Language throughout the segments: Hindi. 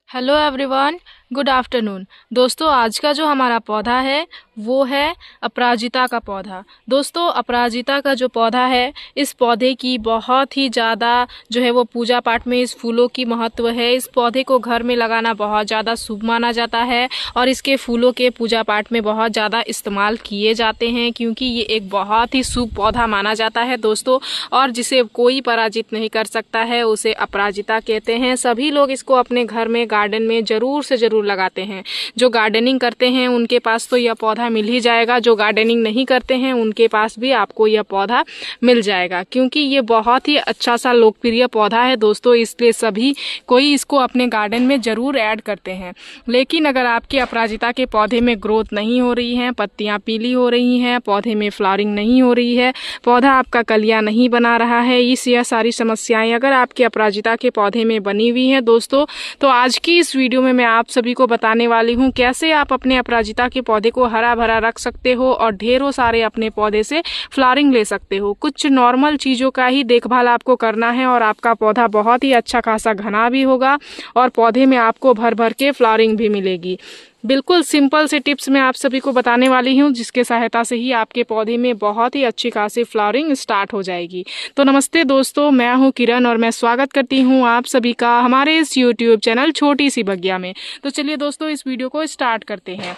Hello everyone, good afternoon. दोस्तों, आज का जो हमारा पौधा है वो है अपराजिता का पौधा। दोस्तों, अपराजिता का जो पौधा है, इस पौधे की बहुत ही ज़्यादा जो है वो पूजा पाठ में इस फूलों की महत्व है। इस पौधे को घर में लगाना बहुत ज़्यादा शुभ माना जाता है और इसके फूलों के पूजा पाठ में बहुत ज़्यादा इस्तेमाल किए जाते हैं, क्योंकि ये एक बहुत ही शुभ पौधा माना जाता है दोस्तों। और जिसे कोई पराजित नहीं कर सकता है, उसे अपराजिता कहते हैं। सभी लोग इसको अपने घर में गार्डन में ज़रूर से ज़रूर लगाते हैं। जो गार्डनिंग करते हैं उनके पास तो यह पौधा मिल ही जाएगा, जो गार्डनिंग नहीं करते हैं उनके पास भी आपको यह पौधा मिल जाएगा, क्योंकि ये बहुत ही अच्छा सा लोकप्रिय पौधा है दोस्तों। इसलिए सभी कोई इसको अपने गार्डन में ज़रूर ऐड करते हैं। लेकिन अगर आपके अपराजिता के पौधे में ग्रोथ नहीं हो रही है, पत्तियाँ पीली हो रही हैं, पौधे में फ्लावरिंग नहीं हो रही है, पौधा आपका कलियाँ नहीं बना रहा है, यह सारी समस्याएं अगर आपके अपराजिता के पौधे में बनी हुई हैं दोस्तों, तो आज की इस वीडियो में मैं आप सभी को बताने वाली हूँ कैसे आप अपने अपराजिता के पौधे को हरा भरा रख सकते हो और ढेरों सारे अपने पौधे से फ्लावरिंग ले सकते हो। कुछ नॉर्मल चीज़ों का ही देखभाल आपको करना है और आपका पौधा बहुत ही अच्छा खासा घना भी होगा और पौधे में आपको भर भर के फ्लावरिंग भी मिलेगी। बिल्कुल सिंपल से टिप्स मैं आप सभी को बताने वाली हूँ, जिसके सहायता से ही आपके पौधे में बहुत ही अच्छी खासी फ्लावरिंग स्टार्ट हो जाएगी। तो नमस्ते दोस्तों, मैं हूँ किरण और मैं स्वागत करती हूँ आप सभी का हमारे इस यूट्यूब चैनल छोटी सी बगिया में। तो चलिए दोस्तों, इस वीडियो को स्टार्ट करते हैं।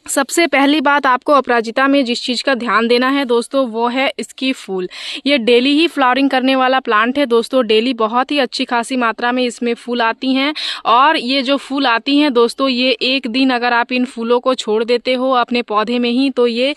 सबसे पहली बात आपको अपराजिता में जिस चीज़ का ध्यान देना है दोस्तों, वो है इसकी फूल। ये डेली ही फ्लावरिंग करने वाला प्लांट है दोस्तों। डेली बहुत ही अच्छी खासी मात्रा में इसमें फूल आती हैं और ये जो फूल आती हैं दोस्तों, ये एक दिन अगर आप इन फूलों को छोड़ देते हो अपने पौधे में ही, तो ये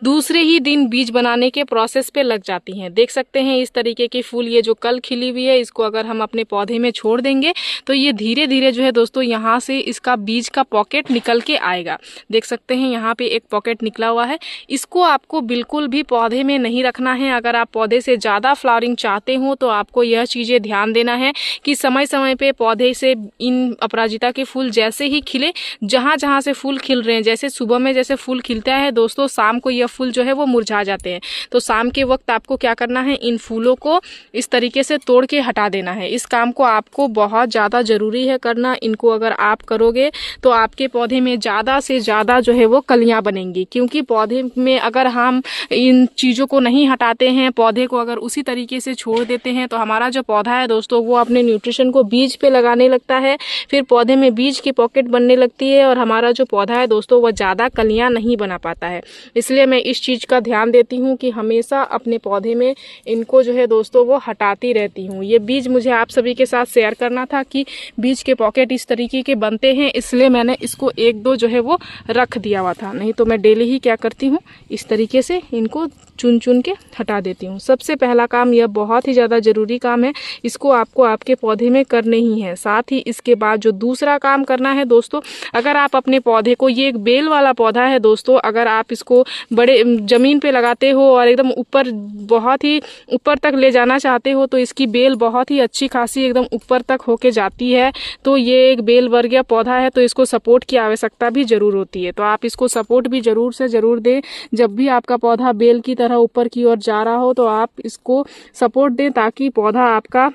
दूसरे ही दिन बीज बनाने के प्रोसेस पे लग जाती हैं। देख सकते हैं इस तरीके की फूल, ये जो कल खिली हुई है, इसको अगर हम अपने पौधे में छोड़ देंगे तो ये धीरे धीरे जो है दोस्तों, यहाँ से इसका बीज का पॉकेट निकल के आएगा। देख सकते हैं यहाँ पे एक पॉकेट निकला हुआ है। इसको आपको बिल्कुल भी पौधे में नहीं रखना है। अगर आप पौधे से ज़्यादा फ्लावरिंग चाहते हो तो आपको यह चीज़ें ध्यान देना है कि समय समय पे पौधे से इन अपराजिता के फूल जैसे ही खिले, जहाँ जहाँ से फूल खिल रहे हैं, जैसे सुबह में जैसे फूल खिलता है दोस्तों, शाम को यह फूल जो है वो मुरझा जाते हैं। तो शाम के वक्त आपको क्या करना है, इन फूलों को इस तरीके से तोड़ के हटा देना है। इस काम को आपको बहुत ज़्यादा ज़रूरी है करना। इनको अगर आप करोगे तो आपके पौधे में ज़्यादा से ज़्यादा जो है वो कलियाँ बनेंगी, क्योंकि पौधे में अगर हम इन चीज़ों को नहीं हटाते हैं, पौधे को अगर उसी तरीके से छोड़ देते हैं, तो हमारा जो पौधा है दोस्तों, वो अपने न्यूट्रिशन को बीज पे लगाने लगता है। फिर पौधे में बीज की पॉकेट बनने लगती है और हमारा जो पौधा है दोस्तों, वह ज़्यादा कलियाँ नहीं बना पाता है। इसलिए मैं इस चीज़ का ध्यान देती हूँ कि हमेशा अपने पौधे में इनको जो है दोस्तों वो हटाती रहती हूँ। ये बीज मुझे आप सभी के साथ शेयर करना था कि बीज के पॉकेट इस तरीके के बनते हैं, इसलिए मैंने इसको एक दो जो है वो रख दिया हुआ था। नहीं तो मैं डेली ही क्या करती हूँ, इस तरीके से इनको चुन चुन के हटा देती हूँ। सबसे पहला काम, यह बहुत ही ज़्यादा ज़रूरी काम है, इसको आपको आपके पौधे में करने ही है। साथ ही इसके बाद जो दूसरा काम करना है दोस्तों, अगर आप अपने पौधे को, ये एक बेल वाला पौधा है दोस्तों, अगर आप इसको बड़े ज़मीन पे लगाते हो और एकदम ऊपर, बहुत ही ऊपर तक ले जाना चाहते हो, तो इसकी बेल बहुत ही अच्छी खासी एकदम ऊपर तक होके जाती है। तो ये एक बेल वर्गीय पौधा है, तो इसको सपोर्ट की आवश्यकता भी ज़रूर होती है। तो आप इसको सपोर्ट भी ज़रूर से ज़रूर दें। जब भी आपका पौधा बेल की तरह ऊपर की ओर जा रहा हो तो आप इसको सपोर्ट दें, ताकि पौधा आपका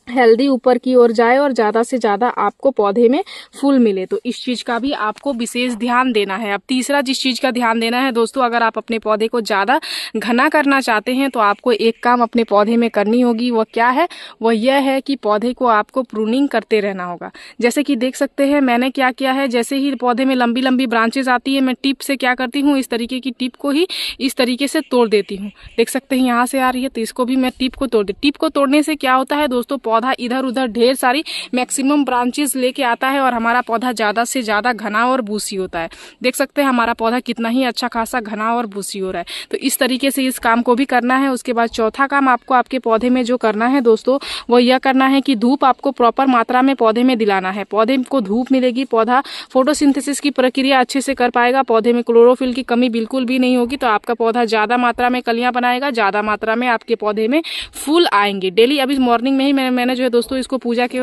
हेल्दी ऊपर की ओर जाए और ज़्यादा से ज़्यादा आपको पौधे में फूल मिले। तो इस चीज़ का भी आपको विशेष ध्यान देना है। अब तीसरा जिस चीज़ का ध्यान देना है दोस्तों, अगर आप अपने पौधे को ज़्यादा घना करना चाहते हैं तो आपको एक काम अपने पौधे में करनी होगी। वह क्या है, वह यह है कि पौधे को आपको प्रूनिंग करते रहना होगा। जैसे कि देख सकते हैं मैंने क्या किया है, जैसे ही पौधे में लंबी लंबी ब्रांचेज आती है, मैं टिप से क्या करती हूँ, इस तरीके की टिप को ही इस तरीके से तोड़ देती हूँ। देख सकते हैं यहाँ से आ रही है, तो इसको भी मैं टिप को तोड़ दी। टिप को तोड़ने से क्या होता है दोस्तों, पौधा इधर उधर ढेर सारी मैक्सिमम ब्रांचेस लेके आता है और हमारा पौधा ज़्यादा से ज़्यादा घना और बूसी होता है। देख सकते हैं हमारा पौधा कितना ही अच्छा खासा घना और बूसी हो रहा है। तो इस तरीके से इस काम को भी करना है। उसके बाद चौथा काम आपको आपके पौधे में जो करना है दोस्तों, वो यह करना है कि धूप आपको प्रॉपर मात्रा में पौधे में दिलाना है। पौधे को धूप मिलेगी, पौधा फोटोसिंथेसिस की प्रक्रिया अच्छे से कर पाएगा, पौधे में क्लोरोफिल की कमी बिल्कुल भी नहीं होगी, तो आपका पौधा ज़्यादा मात्रा में कलियाँ बनाएगा, ज़्यादा मात्रा में आपके पौधे में फूल आएंगे। डेली अभी मॉर्निंग में ही मैंने जो है दोस्तों इसको पूजा के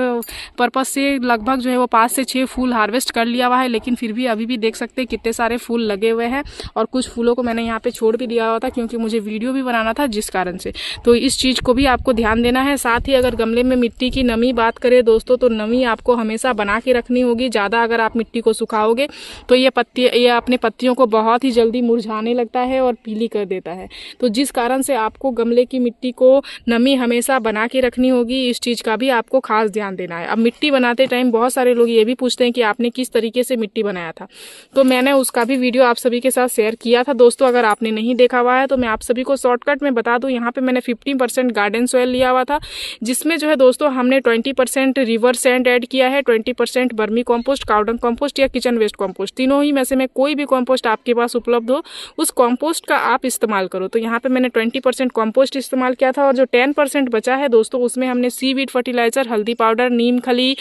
पर्पज़ से लगभग जो है वो 5 से 6 फूल हार्वेस्ट कर लिया हुआ है, लेकिन फिर भी अभी भी देख सकते हैं कितने सारे फूल लगे हुए हैं। और कुछ फूलों को मैंने यहाँ पे छोड़ भी दिया हुआ था क्योंकि मुझे वीडियो भी बनाना था, जिस कारण से। तो इस चीज़ को भी आपको ध्यान देना है। साथ ही अगर गमले में मिट्टी की नमी बात करें दोस्तों, तो नमी आपको हमेशा बना के रखनी होगी। ज़्यादा अगर आप मिट्टी को सुखाओगे तो ये अपने पत्तियों को बहुत ही जल्दी मुरझाने लगता है और पीली कर देता है। तो जिस कारण से आपको गमले की मिट्टी को नमी हमेशा बना के रखनी होगी, इस चीज़ का भी आपको खास ध्यान देना है। अब मिट्टी बनाते टाइम बहुत सारे लोग ये भी पूछते हैं कि आपने किस तरीके से मिट्टी बनाया था, तो मैंने उसका भी वीडियो आप सभी के साथ शेयर किया था दोस्तों। अगर आपने नहीं देखा हुआ है तो मैं आप सभी को शॉर्टकट में बता दूं। यहाँ पे मैंने 50% गार्डन सॉइल लिया हुआ था, जिसमें जो है दोस्तों हमने 20% रिवर सैंड ऐड किया है, 20% वर्मी कॉम्पोस्ट, काउडंग कॉम्पोस्ट या किचन वेस्ट कॉम्पोस्ट, तीनों ही में से मैं कोई भी कॉम्पोस्ट आपके पास उपलब्ध हो उस कॉम्पोस्ट का आप इस्तेमाल करो। तो यहाँ पे मैंने 20% कॉम्पोस्ट इस्तेमाल किया था, और जो 10% बचा है दोस्तों उसमें हमने सीवीड फर्टिलाइजर, हल्दी पाउडर, नीम खली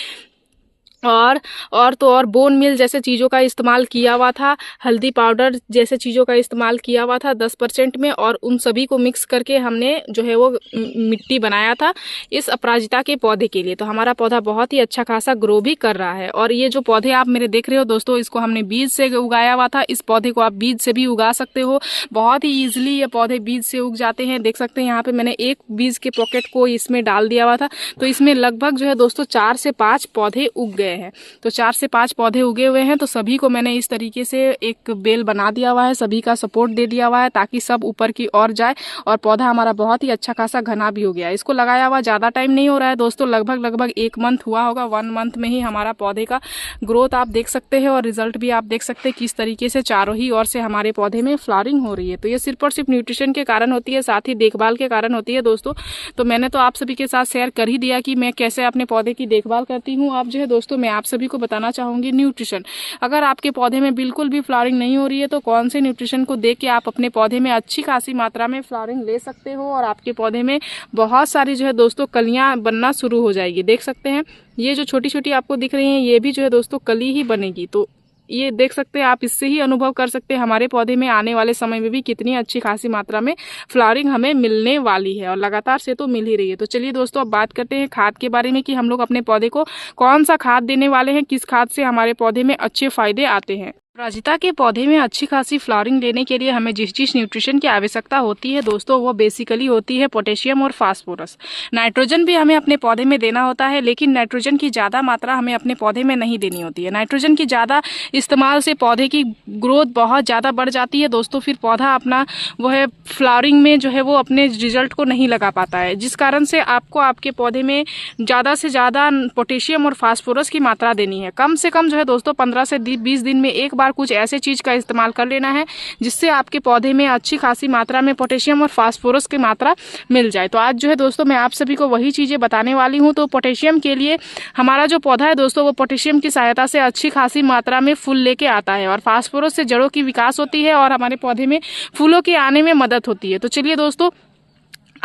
और बोन मिल जैसे चीज़ों का इस्तेमाल किया हुआ था, हल्दी पाउडर जैसे चीज़ों का इस्तेमाल किया हुआ था 10% में, और उन सभी को मिक्स करके हमने जो है वो मिट्टी बनाया था इस अपराजिता के पौधे के लिए। तो हमारा पौधा बहुत ही अच्छा खासा ग्रो भी कर रहा है। और ये जो पौधे आप मेरे देख रहे हो दोस्तों, इसको हमने बीज से उगाया हुआ था। इस पौधे को आप बीज से भी उगा सकते हो, बहुत ही ईजिली ये पौधे बीज से उग जाते हैं। देख सकते हैं यहाँ पे मैंने एक बीज के पॉकेट को इसमें डाल दिया हुआ था, तो इसमें लगभग जो है दोस्तों 4 से 5 पौधे उग गए हैं। तो 4 से 5 पौधे उगे हुए हैं, तो सभी को मैंने इस तरीके से एक बेल बना दिया हुआ है, सभी का सपोर्ट दे दिया हुआ है ताकि सब ऊपर की ओर जाए। और पौधा हमारा बहुत ही अच्छा खासा घना भी हो गया है। इसको लगाया हुआ ज़्यादा टाइम नहीं हो रहा है दोस्तों, लगभग 1 मंथ हुआ होगा। 1 मंथ में ही हमारा पौधे का ग्रोथ आप देख सकते हैं और रिजल्ट भी आप देख सकते हैं किस तरीके से चारों ही ओर से हमारे पौधे में फ्लावरिंग हो रही है। तो ये सिर्फ और सिर्फ न्यूट्रिशन के कारण होती है, साथ ही देखभाल के कारण होती है दोस्तों। तो मैंने तो आप सभी के साथ शेयर कर ही दिया कि मैं कैसे अपने पौधे की देखभाल करती हूँ। अब जो है दोस्तों मैं आप सभी को बताना चाहूंगी न्यूट्रिशन। अगर आपके पौधे में बिल्कुल भी फ्लावरिंग नहीं हो रही है तो कौन से न्यूट्रिशन को देख के आप अपने पौधे में अच्छी खासी मात्रा में फ्लावरिंग ले सकते हो और आपके पौधे में बहुत सारी जो है दोस्तों कलियां बनना शुरू हो जाएगी। देख सकते हैं ये जो छोटी छोटी आपको दिख रही हैं, ये भी जो है दोस्तों कली ही बनेगी। तो ये देख सकते हैं आप, इससे ही अनुभव कर सकते हैं हमारे पौधे में आने वाले समय में भी कितनी अच्छी खासी मात्रा में फ्लावरिंग हमें मिलने वाली है, और लगातार से तो मिल ही रही है। तो चलिए दोस्तों अब बात करते हैं खाद के बारे में कि हम लोग अपने पौधे को कौन सा खाद देने वाले हैं, किस खाद से हमारे पौधे में अच्छे फायदे आते हैं। अपराजिता के पौधे में अच्छी खासी फ्लावरिंग लेने के लिए हमें जिस न्यूट्रिशन की आवश्यकता होती है दोस्तों, वो बेसिकली होती है पोटेशियम और फास्फोरस। नाइट्रोजन भी हमें अपने पौधे में देना होता है, लेकिन नाइट्रोजन की ज़्यादा मात्रा हमें अपने पौधे में नहीं देनी होती है। नाइट्रोजन की ज़्यादा इस्तेमाल से पौधे की ग्रोथ बहुत ज़्यादा बढ़ जाती है दोस्तों, फिर पौधा अपना वो है फ्लावरिंग में जो है वो अपने रिजल्ट को नहीं लगा पाता है, जिस कारण से आपको आपके पौधे में ज़्यादा से ज़्यादा पोटेशियम और फास्फोरस की मात्रा देनी है। कम से कम जो है दोस्तों 15 से 20 दिन में एक बार कुछ ऐसे चीज का इस्तेमाल कर लेना है जिससे आपके पौधे में अच्छी खासी मात्रा में पोटेशियम और फास्फोरस की मात्रा मिल जाए। तो आज जो है दोस्तों मैं आप सभी को वही चीजें बताने वाली हूँ। तो पोटेशियम के लिए हमारा जो पौधा है दोस्तों, वो पोटेशियम की सहायता से अच्छी खासी मात्रा में फूल लेके आता है, और फास्फोरस से जड़ों की विकास होती है और हमारे पौधे में फूलों के आने में मदद होती है। तो चलिए दोस्तों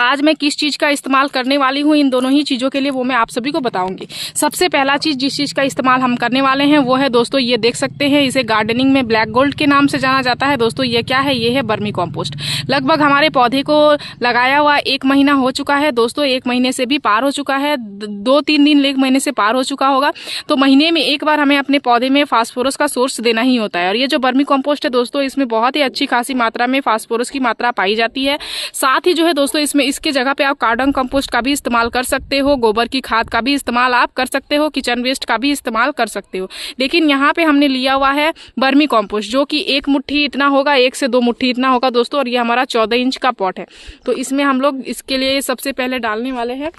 आज मैं किस चीज़ का इस्तेमाल करने वाली हूँ इन दोनों ही चीज़ों के लिए, वो मैं आप सभी को बताऊंगी। सबसे पहला चीज़ जिस चीज़ का इस्तेमाल हम करने वाले हैं वो है दोस्तों, ये देख सकते हैं, इसे गार्डनिंग में ब्लैक गोल्ड के नाम से जाना जाता है दोस्तों। ये क्या है? ये है वर्मी कॉम्पोस्ट। लगभग हमारे पौधे को लगाया हुआ 1 महीना हो चुका है दोस्तों, 1 महीने से भी पार हो चुका है, 2-3 दिन 1 महीने से पार हो चुका होगा। तो महीने में एक बार हमें अपने पौधे में फास्फोरस का सोर्स देना ही होता है। और ये जो वर्मी कॉम्पोस्ट है दोस्तों, इसमें बहुत ही अच्छी खासी मात्रा में फास्फोरस की मात्रा पाई जाती है। साथ ही जो है दोस्तों इसमें इसके जगह पे आप कार्डन कंपोस्ट का भी इस्तेमाल कर सकते हो, गोबर की खाद का भी इस्तेमाल आप कर सकते हो, किचन वेस्ट का भी इस्तेमाल कर सकते हो। लेकिन यहाँ पे हमने लिया हुआ है वर्मी कंपोस्ट, जो कि 1 मुट्ठी इतना होगा, 1 से 2 मुट्ठी इतना होगा दोस्तों। और ये हमारा 14 इंच का पॉट है। तो इसमें हम लोग इसके लिए सबसे पहले डालने वाले हैं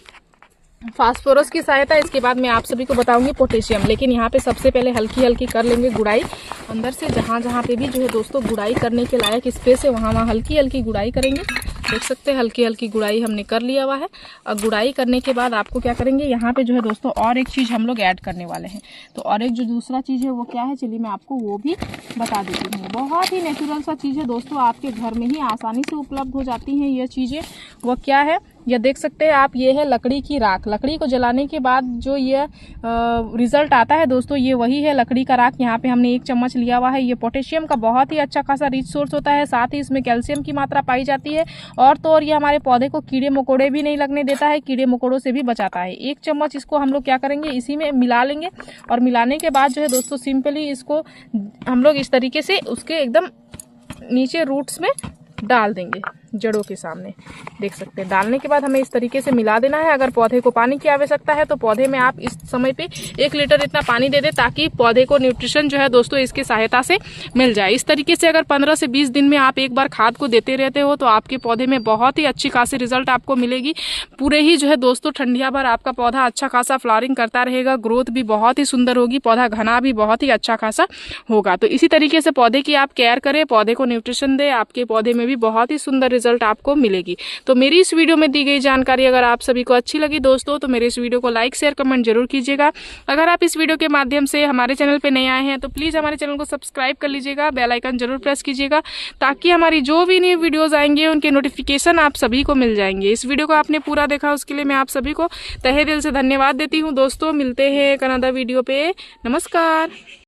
फास्फोरस की सहायता। इसके बाद मैं आप सभी को बताऊंगी पोटेशियम। लेकिन यहाँ पे सबसे पहले हल्की हल्की कर लेंगे गुड़ाई अंदर से, जहाँ पे भी जो है दोस्तों गुड़ाई करने के लायक स्पेस है वहाँ हल्की हल्की गुड़ाई करेंगे। देख सकते हैं हल्की हल्की गुड़ाई हमने कर लिया हुआ है। और गुड़ाई करने के बाद आपको क्या करेंगे, यहाँ पे जो है दोस्तों और एक चीज़ हम लोग ऐड करने वाले हैं। तो और एक जो दूसरा चीज़ है वो क्या है, चलिए मैं आपको वो भी बता देती हूँ। बहुत ही नेचुरल सा चीज़ है दोस्तों, आपके घर में ही आसानी से उपलब्ध हो जाती हैं ये चीज़ें। वो क्या है, यह देख सकते हैं आप, ये है लकड़ी की राख। लकड़ी को जलाने के बाद जो ये रिजल्ट आता है दोस्तों, ये वही है लकड़ी का राख। यहाँ पे हमने 1 चम्मच लिया हुआ है। ये पोटेशियम का बहुत ही अच्छा खासा रिच सोर्स होता है, साथ ही इसमें कैल्शियम की मात्रा पाई जाती है। और तो और ये हमारे पौधे को कीड़े मकोड़े भी नहीं लगने देता है, कीड़े मकोड़ों से भी बचाता है। 1 चम्मच इसको हम लोग क्या करेंगे, इसी में मिला लेंगे। और मिलाने के बाद जो है दोस्तों, सिंपली इसको हम लोग इस तरीके से उसके एकदम नीचे रूट्स में डाल देंगे, जड़ों के सामने। देख सकते हैं, डालने के बाद हमें इस तरीके से मिला देना है। अगर पौधे को पानी की आवश्यकता है तो पौधे में आप इस समय पे 1 लीटर इतना पानी दे दें, ताकि पौधे को न्यूट्रिशन जो है दोस्तों इसकी सहायता से मिल जाए। इस तरीके से अगर 15 से 20 दिन में आप एक बार खाद को देते रहते हो तो आपके पौधे में बहुत ही अच्छी खासी रिजल्ट आपको मिलेगी। पूरे ही जो है दोस्तों ठंडिया भर आपका पौधा अच्छा खासा फ्लावरिंग करता रहेगा, ग्रोथ भी बहुत ही सुंदर होगी, पौधा घना भी बहुत ही अच्छा खासा होगा। तो इसी तरीके से पौधे की आप केयर करें, पौधे को न्यूट्रिशन दें, आपके पौधे में भी बहुत ही सुंदर रिजल्ट आपको मिलेगी। तो मेरी इस वीडियो में दी गई जानकारी अगर आप सभी को अच्छी लगी दोस्तों, तो मेरे इस वीडियो को लाइक शेयर कमेंट जरूर कीजिएगा। अगर आप इस वीडियो के माध्यम से हमारे चैनल पे नए आए हैं तो प्लीज़ हमारे चैनल को सब्सक्राइब कर लीजिएगा, बेल आइकन जरूर प्रेस कीजिएगा, ताकि हमारी जो भी न्यू वीडियोज़ आएंगे उनके नोटिफिकेशन आप सभी को मिल जाएंगे। इस वीडियो को आपने पूरा देखा, उसके लिए मैं आप सभी को तहे दिल से धन्यवाद देती हूँ दोस्तों। मिलते हैं एक अनदर वीडियो पे। नमस्कार।